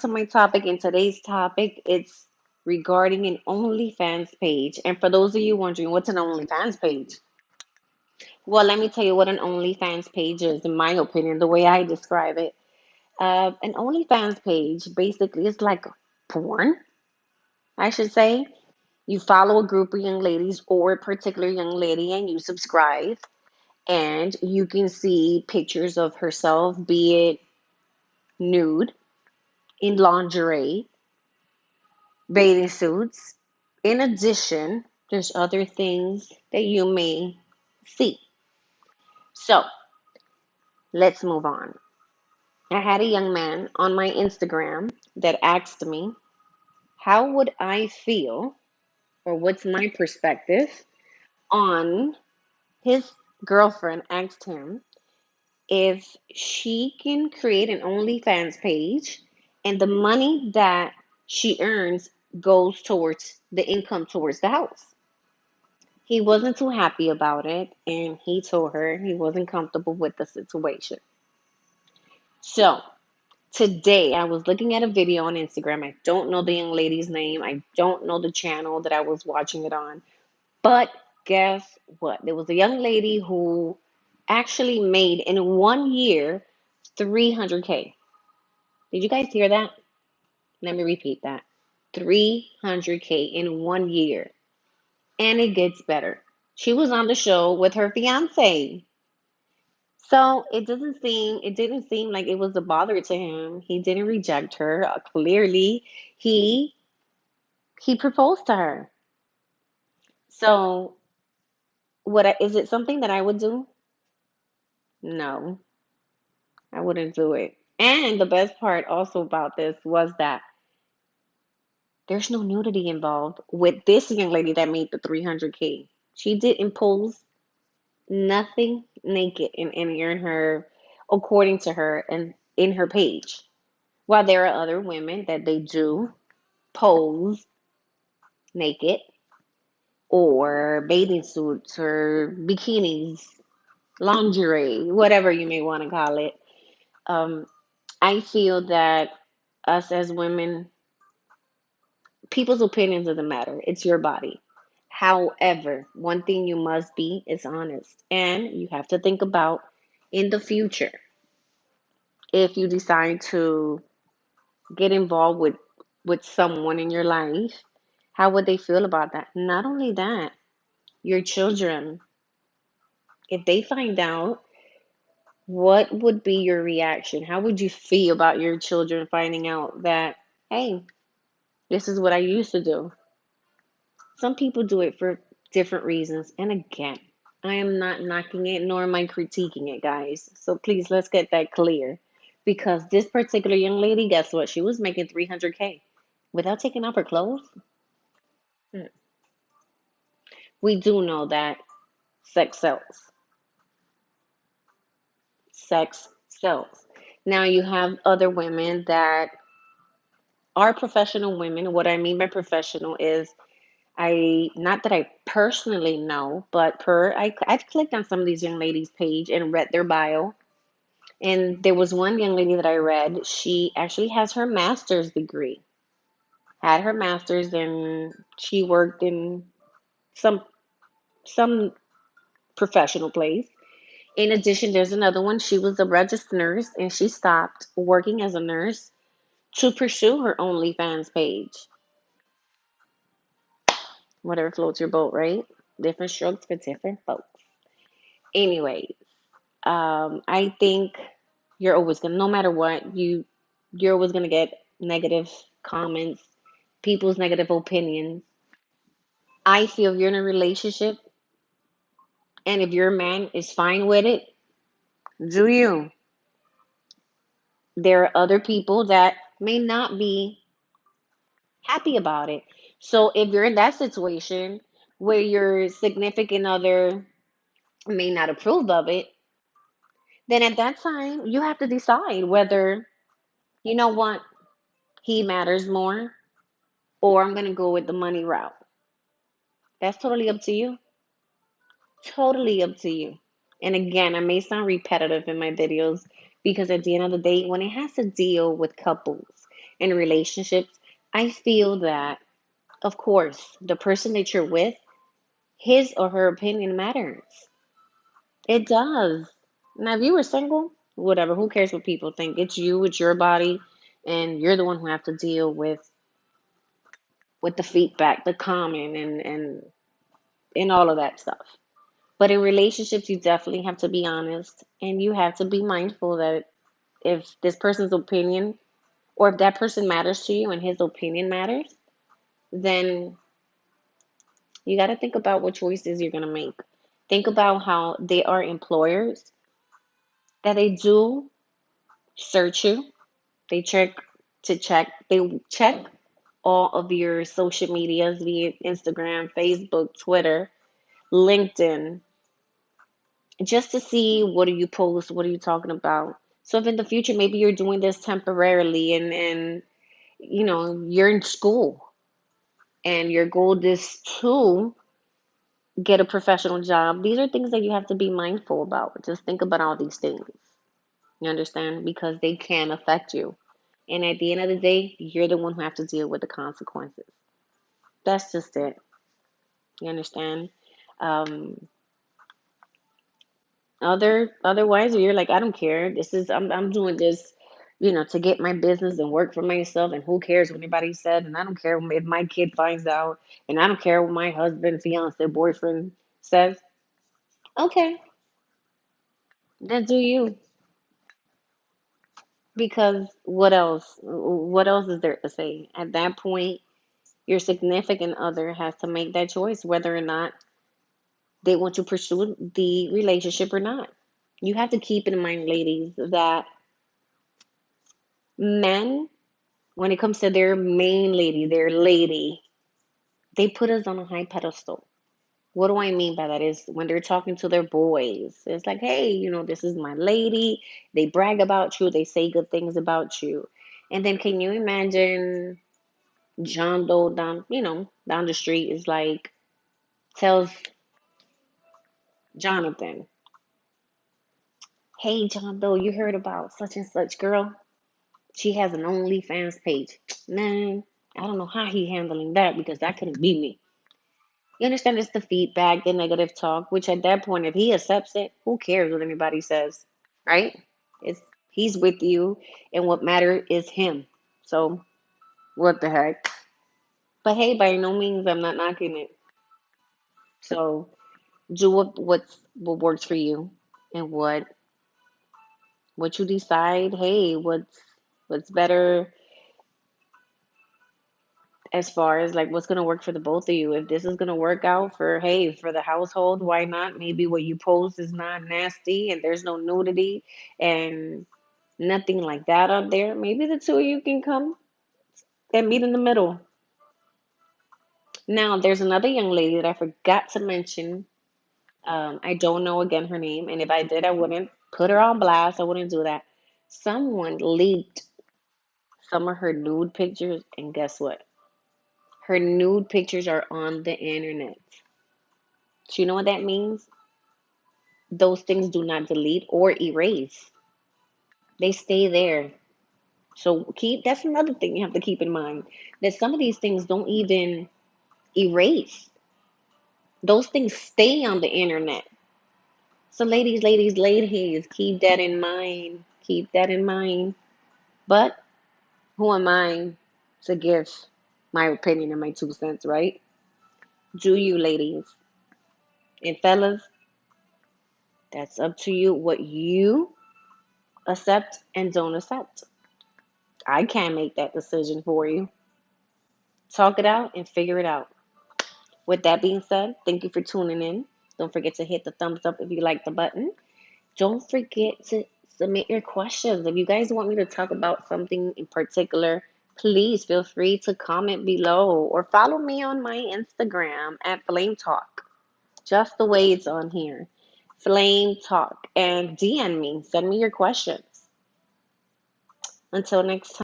To my topic, and today's topic, it's regarding an OnlyFans page. And for those of you wondering, what's an OnlyFans page? Well, let me tell you what an OnlyFans page is, in my opinion, the way I describe it. An OnlyFans page basically is like porn, I should say. You follow a group of young ladies or a particular young lady and you subscribe, and you can see pictures of herself, be it nude, in lingerie, bathing suits. In addition, there's other things that you may see. So let's move on. I had a young man on my Instagram that asked me, how would I feel, or what's my perspective on his girlfriend asked him if she can create an OnlyFans page and the money that she earns goes towards the income towards the house. He wasn't too happy about it, and he told her he wasn't comfortable with the situation. So, today I was looking at a video on Instagram. I don't know the young lady's name, I don't know the channel that I was watching it on, but guess what? There was a young lady who actually made in 1 year 300K. Did you guys hear that? Let me repeat that. 300K in 1 year. And it gets better. She was on the show with her fiance. So it didn't seem like it was a bother to him. He didn't reject her. Clearly, he he proposed to her. So is it something that I would do? No, I wouldn't do it. And the best part also about this was that there's no nudity involved with this young lady that made the 300K. She didn't pose nothing naked in any of her, according to her, and in her page. While there are other women that they do pose naked or bathing suits or bikinis, lingerie, whatever you may want to call it. Um, I feel that us as women, people's opinions doesn't matter. It's your body. However, one thing you must be is honest, and you have to think about in the future if you decide to get involved with someone in your life, how would they feel about that? Not only that, your children, if they find out, what would be your reaction? How would you feel about your children finding out that, hey, this is what I used to do? Some people do it for different reasons. And again, I am not knocking it nor am I critiquing it, guys. So please, let's get that clear. Because this particular young lady, guess what? She was making 300K without taking off her clothes. Hmm. We do know that sex sells. Sex sells. Now you have other women that are professional women. What I mean by professional is not that I personally know, but I've clicked on some of these young ladies' page and read their bio. And there was one young lady that I read. She actually has her master's degree, had her master's, and she worked in some some professional place. In addition, there's another one. She was a registered nurse and she stopped working as a nurse to pursue her OnlyFans page. Whatever floats your boat, right? Different strokes for different folks. Anyways, I think you're always gonna, no matter what, you're always gonna get negative comments, people's negative opinions. I feel if you're in a relationship and if your man is fine with it, do you? There are other people that may not be happy about it. So if you're in that situation where your significant other may not approve of it, then at that time you have to decide whether, you know what, he matters more or I'm going to go with the money route. That's totally up to you. Totally up to you. And again, I may sound repetitive in my videos because at the end of the day, when it has to deal with couples, in relationships, I feel that, of course, the person that you're with, his or her opinion matters. It does. Now, if you were single, whatever, who cares what people think? It's you, it's your body, and you're the one who have to deal with the feedback, the comment, and all of that stuff. But in relationships, you definitely have to be honest, and you have to be mindful that if this person's opinion, or if that person matters to you and his opinion matters, then you got to think about what choices you're going to make. Think about how they are employers, that they do search you. They check all of your social medias via Instagram, Facebook, Twitter, LinkedIn, just to see what do you post, what are you talking about. So if in the future maybe you're doing this temporarily and you're in school and your goal is to get a professional job, these are things that you have to be mindful about. Just think about all these things. You understand? Because they can affect you. And at the end of the day, you're the one who have to deal with the consequences. That's just it. You understand? Um, otherwise, you're like, I don't care. I'm doing this, to get my business and work for myself. And who cares what anybody said? And I don't care if my kid finds out. And I don't care what my husband, fiance, boyfriend says. Okay, then do you. Because what else? What else is there to say? At that point, your significant other has to make that choice whether or not they want to pursue the relationship or not. You have to keep in mind, ladies, that men, when it comes to their main lady, their lady, they put us on a high pedestal. What do I mean by that? Is when they're talking to their boys, it's like, hey, this is my lady. They brag about you, they say good things about you. And then can you imagine John Doe down the street is like, tells Jonathan, hey, John Doe, you heard about such and such girl? She has an OnlyFans page. Man, I don't know how he handling that because that couldn't be me. You understand? It's the feedback, the negative talk, which at that point, if he accepts it, who cares what anybody says, right? It's He's with you, and what matters is him. So what the heck? But hey, by no means I'm not knocking it. So do what works for you, and what you decide. Hey, what's better as far as like what's gonna work for the both of you. If this is gonna work out for, hey, for the household, why not? Maybe what you post is not nasty and there's no nudity and nothing like that out there. Maybe the two of you can come and meet in the middle. Now, there's another young lady that I forgot to mention. I don't know again her name, and if I did, I wouldn't put her on blast. I wouldn't do that. Someone leaked some of her nude pictures, and guess what? Her nude pictures are on the internet. So you know what that means? Those things do not delete or erase. They stay there. So that's another thing you have to keep in mind. That some of these things don't even erase. Those things stay on the internet. So ladies, keep that in mind. Keep that in mind. But who am I to give my opinion and my 2 cents, right? Do you, ladies and fellas, that's up to you what you accept and don't accept. I can't make that decision for you. Talk it out and figure it out. With that being said, thank you for tuning in. Don't forget to hit the thumbs up if you like the button. Don't forget to submit your questions. If you guys want me to talk about something in particular, please feel free to comment below or follow me on my Instagram at Flame Talk, just the way it's on here. Flame Talk. And DM me. Send me your questions. Until next time.